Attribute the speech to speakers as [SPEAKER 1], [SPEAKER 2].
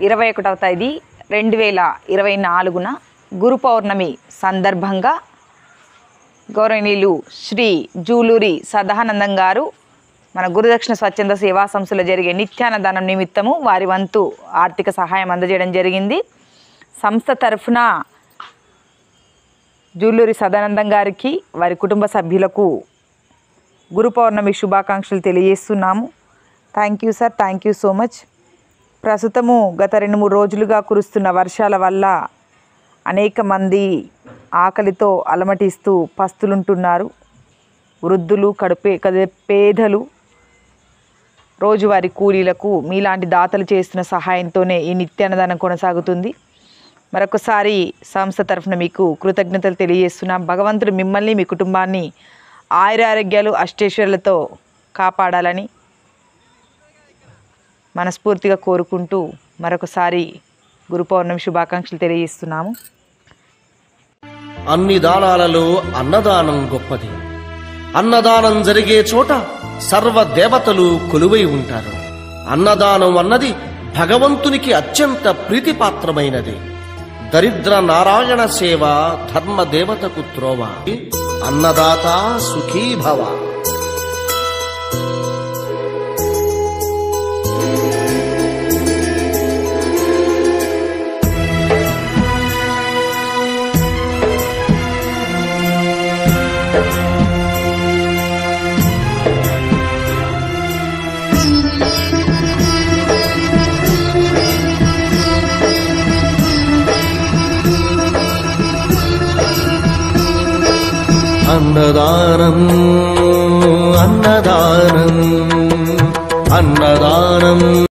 [SPEAKER 1] 21వ తేదీ 2024 గురు పౌర్ణమి సందర్భంగా గౌరవనీయులు శ్రీ జూలూరి సదానందం గారు మన గురుదక్షిణ స్వచ్ఛంద సేవా సంస్థలో జరిగే నిత్యాన్నదానం నిమిత్తము వారి వంతు ఆర్థిక సహాయం అందజేయడం జరిగింది. సంస్థ తరఫున జూలూరి సదానందం గారికి వారి కుటుంబ సభ్యులకు గురు పౌర్ణమి శుభాకాంక్షలు తెలియజేస్తున్నాము. Thank you sir, thank you so much. ప్రస్తుతము గత 2-3 రోజులుగా కురుస్తున్న వర్షాల వల్ల అనేక మంది ఆకలితో అలమటిస్తూ పస్తులుంటున్నారు. వృద్ధులు, పేదలు, రోజువారీ కూలీలకు మీలాంటి దాతలు చేస్తున్న సహాయంతోనే ఈ నిత్యాన్నదానం కొనసాగుతుంది. మరొకసారి సంస్థ తరఫున మీకు కృతజ్ఞతలు తెలియజేస్తున్నాం. భగవంతుడు మిమ్మల్ని, మీ కుటుంబాన్ని ఆయురారోగ్యాలు అష్టైశ్వర్యాలతో కాపాడాలని మనస్ఫూర్తిగా కోరుకుంటూ మరొకసారి గురు పౌర్ణమి శుభాకాంక్షలు తెలియజేస్తున్నాము.
[SPEAKER 2] అన్ని దానాలలో అన్నదానం గొప్పది. అన్నదానం జరిగే చోట సర్వ దేవతలు కొలువై ఉంటారు. అన్నదానం అన్నది భగవంతునికి అత్యంత ప్రీతిపాత్రమైనది. దరిద్ర నారాయణ సేవ ధర్మ దేవతకు త్రోవ. అన్నదాత సుఖీ భవ. అన్నదానం అన్నదానం అన్నదానం.